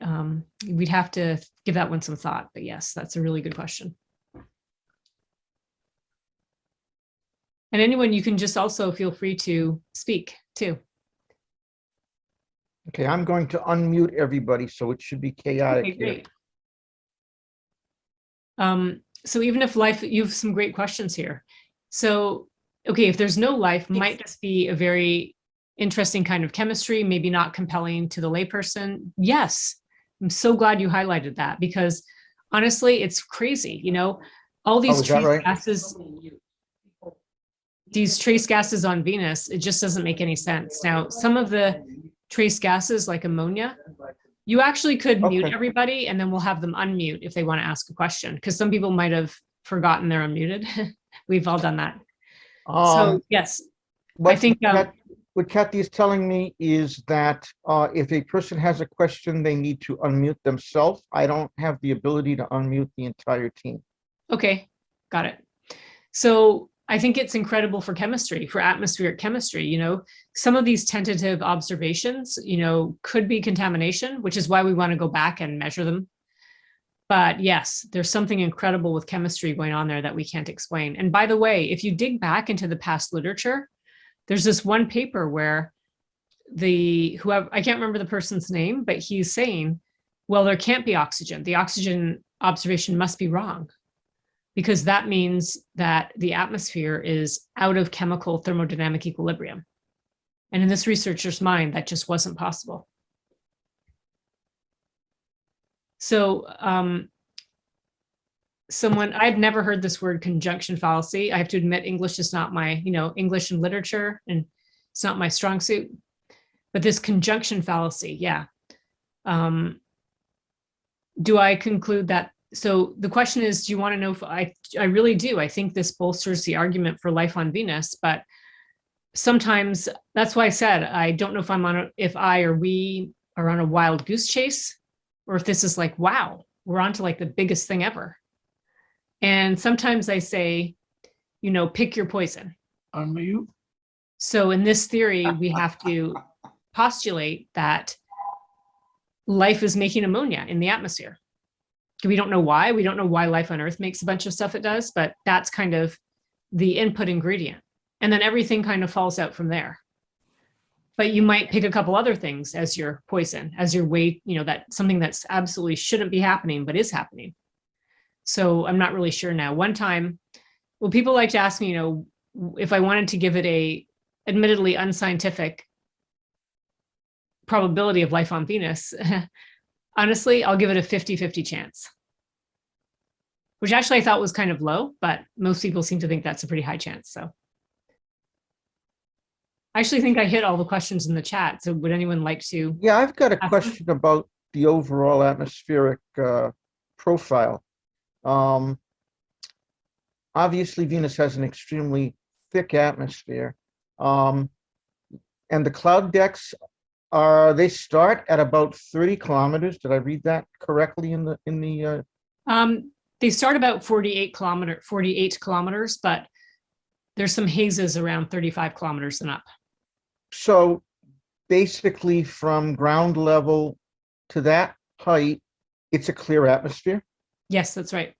we'd have to give that one some thought. But yes, that's a really good question. And anyone, you can just also feel free to speak too. Okay, I'm going to unmute everybody, so it should be chaotic Okay, here. great. So even if life, you have some great questions here. So, okay, if there's no life, might this be a very interesting kind of chemistry, maybe not compelling to the layperson? Yes, I'm so glad you highlighted that, because honestly, it's crazy. All these trace gases, these trace gases on Venus, it just doesn't make any sense. Now, some of the trace gases like ammonia, you actually could mute everybody and then we'll have them unmute if they want to ask a question, because some people might have forgotten they're unmuted. We've all done that. So yes, I think what Kathy is telling me is that if a person has a question, they need to unmute themselves. I don't have the ability to unmute the entire team. Okay, got it. So I think it's incredible for chemistry, for atmospheric chemistry. Some of these tentative observations, could be contamination, which is why we want to go back and measure them. But yes, there's something incredible with chemistry going on there that we can't explain. And by the way, if you dig back into the past literature, there's this one paper where I can't remember the person's name, but he's saying, well, there can't be oxygen. The oxygen observation must be wrong, because that means that the atmosphere is out of chemical thermodynamic equilibrium. And in this researcher's mind, that just wasn't possible. So I'd never heard this word conjunction fallacy. I have to admit, English is not my, English and literature, and it's not my strong suit. But this conjunction fallacy, yeah. Do I conclude that? So the question is, do you want to know if I really do. I think this bolsters the argument for life on Venus, but sometimes that's why I said, I don't know if I or we are on a wild goose chase, or if this is like, wow, we're on to like the biggest thing ever. And sometimes I say, pick your poison. Unmute. So in this theory, we have to postulate that life is making ammonia in the atmosphere. We don't know why. We don't know why life on Earth makes a bunch of stuff it does, but that's kind of the input ingredient. And then everything kind of falls out from there. But you might pick a couple other things as your poison, as your way, that something that's absolutely shouldn't be happening, but is happening. So I'm not really sure now. One time Well, people like to ask me, if I wanted to give it a admittedly unscientific probability of life on Venus, honestly, I'll give it a 50-50 chance, which actually I thought was kind of low, but most people seem to think that's a pretty high chance. So I actually think I hit all the questions in the chat. So would anyone like to? Yeah, I've got a ask question about the overall atmospheric profile. Obviously, Venus has an extremely thick atmosphere. And the cloud decks they start at about 30 kilometers. Did I read that correctly in the They start about 48 kilometers, but there's some hazes around 35 kilometers and up. So basically from ground level to that height, it's a clear atmosphere, Yes, that's right.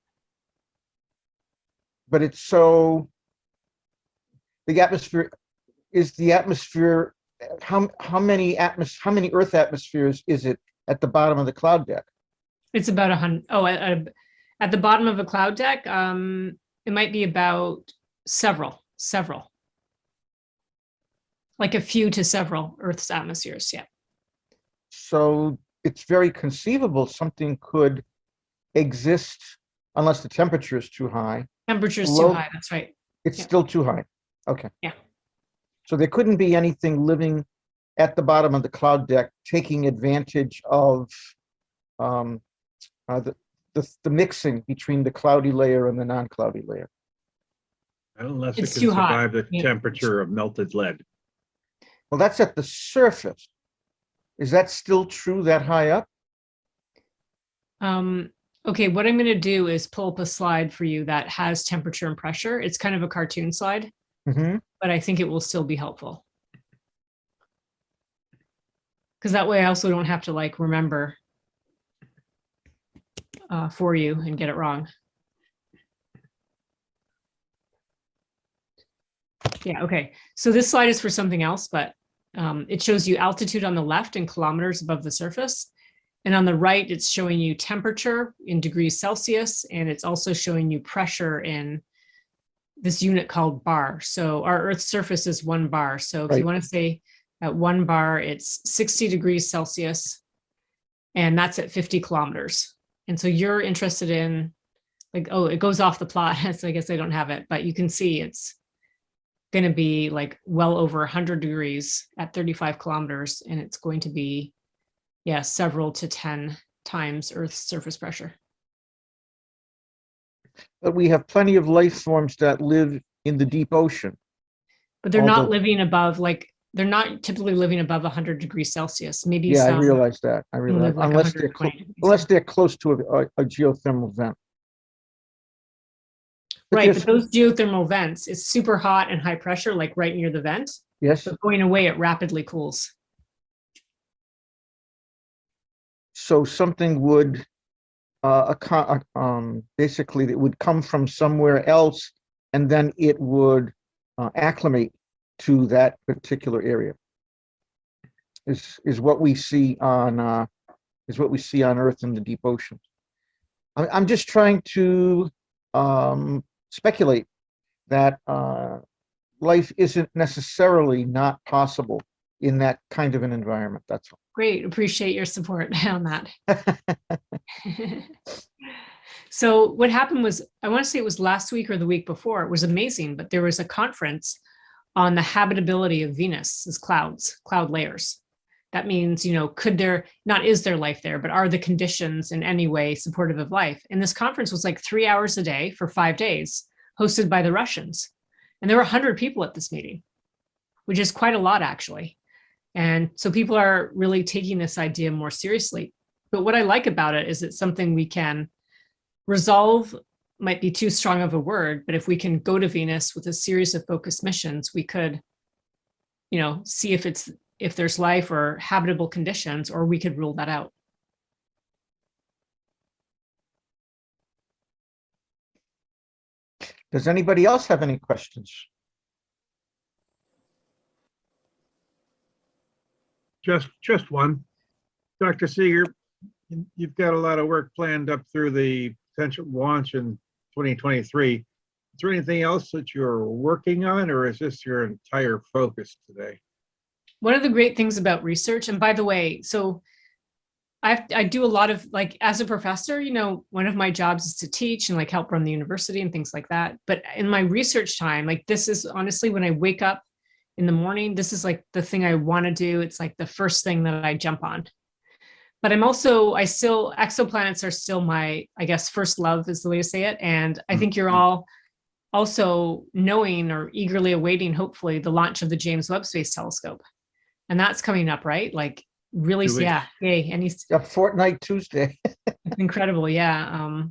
but it's so the atmosphere how many Earth atmospheres is it at the bottom of the cloud deck? It's about 100. Oh, at the bottom of a cloud deck, it might be about several, like a few to several Earth's atmospheres. Yeah. So it's very conceivable something could exist unless the temperature is too high. Temperature is too Below- high. That's right. It's Yeah. still too high. Okay. Yeah. So there couldn't be anything living at the bottom of the cloud deck taking advantage of the mixing between the cloudy layer and the non-cloudy layer. Unless It's it too can hot. survive the Yeah. temperature of melted lead. Well, that's at the surface. Is that still true that high up? Okay, what I'm going to do is pull up a slide for you that has temperature and pressure. It's kind of a cartoon slide, Mm-hmm. but I think it will still be helpful. Because that way I also don't have to like remember for you and get it wrong. Yeah, okay. So this slide is for something else, but it shows you altitude on the left in kilometers above the surface. And on the right, it's showing you temperature in degrees Celsius, and it's also showing you pressure in this unit called bar. So our Earth's surface is 1 bar. So if you Right. want to say at 1 bar, it's 60 degrees Celsius, and that's at 50 kilometers. And so you're interested in, like, oh, it goes off the plot. So I guess I don't have it, but you can see it's going to be like well over 100 degrees at 35 kilometers, and it's going to be, yeah, several to 10 times Earth's surface pressure. But we have plenty of life forms that live in the deep ocean. But they're not Although- living above, like, they're not typically living above 100 degrees Celsius. Maybe Yeah, I some realize that. I will realize live like unless 120 degrees. unless they're close to a geothermal vent. But Right, there's- but those geothermal vents, it's super hot and high pressure, like right near the vent. Yes. But going away, it rapidly cools. So something would basically it would come from somewhere else, and then it would acclimate to that particular area. Is what we see on Earth in the deep ocean. I'm just trying to speculate that life isn't necessarily not possible in that kind of an environment. That's all. Great, appreciate your support on that. So what happened was, I want to say it was last week or the week before, it was amazing, but there was a conference on the habitability of Venus's clouds, cloud layers. That means, could there, not is there life there, but are the conditions in any way supportive of life? And this conference was like 3 hours a day for 5 days, hosted by the Russians. And there were 100 people at this meeting, which is quite a lot, actually. And so people are really taking this idea more seriously. But what I like about it is it's something we can resolve, might be too strong of a word, but if we can go to Venus with a series of focused missions, we could, see if there's life or habitable conditions, or we could rule that out. Does anybody else have any questions? Just one. Dr. Seager, you've got a lot of work planned up through the potential launch in 2023. Is there anything else that you're working on, or is this your entire focus today? One of the great things about research, and by the way, so I do a lot of, like, as a professor, you know, one of my jobs is to teach and like help run the university and things like that. But in my research time, like, this is honestly when I wake up in the morning, this is like the thing I want to do. It's like the first thing that I jump on. But exoplanets are still my, I guess, first love is the way to say it. And I think you're all also knowing or eagerly awaiting, hopefully, the launch of the James Webb Space Telescope. And that's coming up, right? Like, really, 2 weeks. yeah, yay. And he's A fortnight Tuesday. incredible, yeah.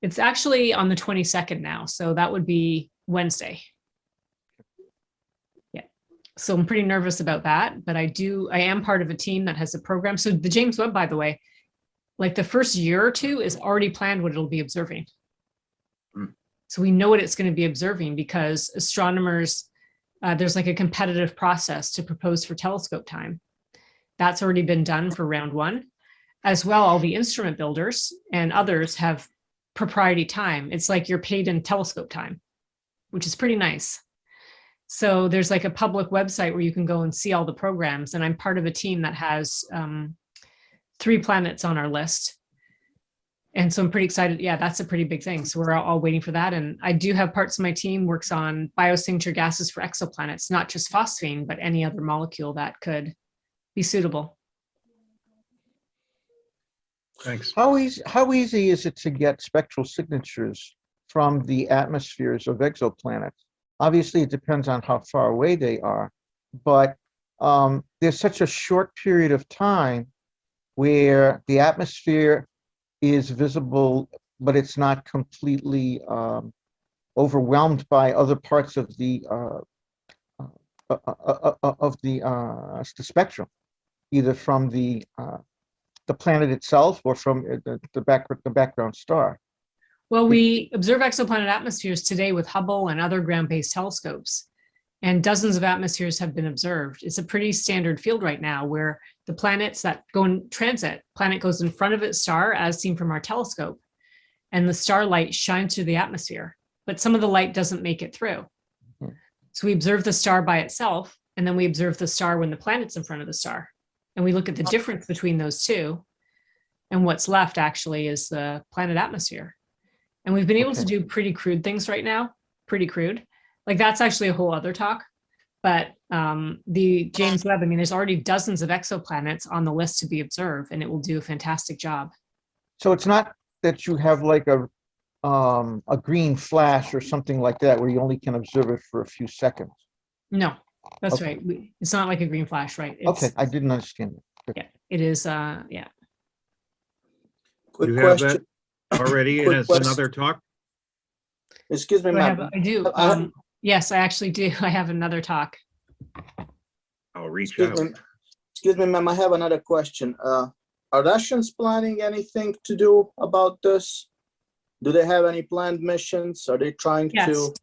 It's actually on the 22nd now, so that would be Wednesday. Yeah, so I'm pretty nervous about that, but I am part of a team that has a program. So the James Webb, by the way, like the first year or two is already planned what it'll be observing. So we know what it's going to be observing because astronomers, there's like a competitive process to propose for telescope time. That's already been done for round one. As well, all the instrument builders and others have proprietary time. It's like you're paid in telescope time, which is pretty nice. So there's like a public website where you can go and see all the programs. And I'm part of a team that has 3 planets on our list. And so I'm pretty excited. Yeah, that's a pretty big thing. So we're all waiting for that. And I do have parts of my team works on biosignature gases for exoplanets, not just phosphine, but any other molecule that could be suitable. Thanks. How easy is it to get spectral signatures from the atmospheres of exoplanets? Obviously, it depends on how far away they are, but there's such a short period of time where the atmosphere is visible, but it's not completely overwhelmed by other parts of the spectrum, either from the planet itself or from the background star. Well, we observe exoplanet atmospheres today with Hubble and other ground-based telescopes, and dozens of atmospheres have been observed. It's a pretty standard field right now where the planets that go in transit, planet goes in front of its star as seen from our telescope, and the starlight shines through the atmosphere, but some of the light doesn't make it through. So we observe the star by itself, and then we observe the star when the planet's in front of the star. And we look at the difference between those two, and what's left actually is the planet atmosphere. And we've been able to do pretty crude things right now, pretty crude. Like, that's actually a whole other talk. But the James Webb, I mean, there's already dozens of exoplanets on the list to be observed, and it will do a fantastic job. So it's not that you have like a green flash or something like that where you only can observe it for a few seconds. No, that's Okay. right. It's not like a green flash, right? It's, Okay, I didn't understand that. yeah, it is. Yeah. Quick You have question. that already, and Quick it's question. another talk? Excuse me, ma'am. I do. Yes, I actually do. I have another talk. I'll reach Excuse out. me, excuse me, ma'am. I have another question. Are Russians planning anything to do about this? Do they have any planned missions? Are they trying Yes. to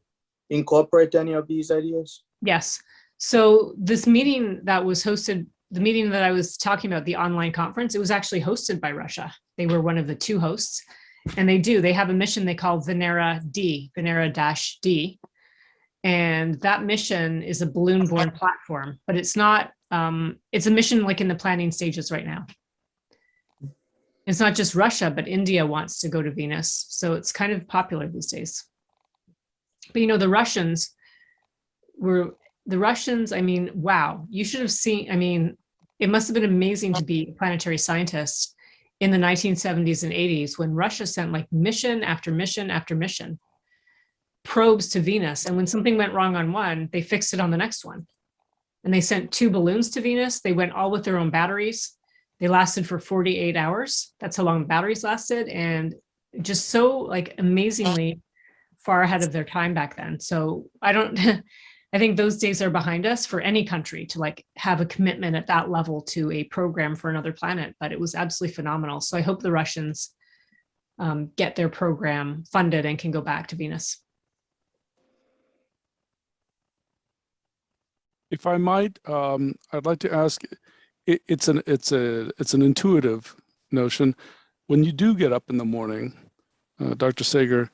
incorporate any of these ideas? Yes. So this meeting that was hosted, the meeting that I was talking about, the online conference, it was actually hosted by Russia. They were one of the 2 hosts, and they have a mission they call Venera-D. And that mission is a balloon-borne platform, but it's not, it's a mission like in the planning stages right now. It's not just Russia, but India wants to go to Venus. So it's kind of popular these days. But you know, the Russians, I mean, wow, you should have seen, I mean, it must have been amazing to be a planetary scientist in the 1970s and 80s when Russia sent like mission after mission after mission, probes to Venus. And when something went wrong on one, they fixed it on the next one. And they sent 2 balloons to Venus. They went all with their own batteries. They lasted for 48 hours. That's how long the batteries lasted. And just so like amazingly far ahead of their time back then. So I think those days are behind us for any country to like have a commitment at that level to a program for another planet, but it was absolutely phenomenal. So I hope the Russians get their program funded and can go back to Venus. If I might, I'd like to ask, it's an intuitive notion. When you do get up in the morning, Dr. Seager,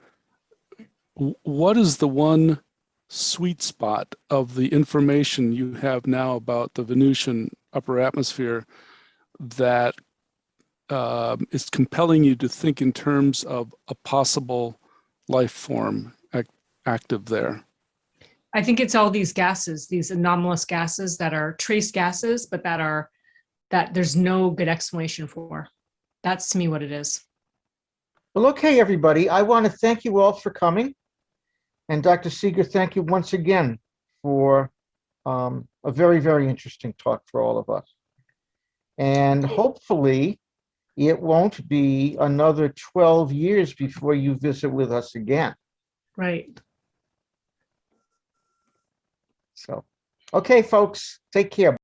what is the one sweet spot of the information you have now about the Venusian upper atmosphere that is compelling you to think in terms of a possible life form active there? I think it's all these gases, these anomalous gases that are trace gases, but that there's no good explanation for. That's to me what it is. Well, okay, everybody. I want to thank you all for coming. And Dr. Seager, thank you once again for a very, very interesting talk for all of us. And hopefully it won't be another 12 years before you visit with us again. Right. So, okay, folks, take care.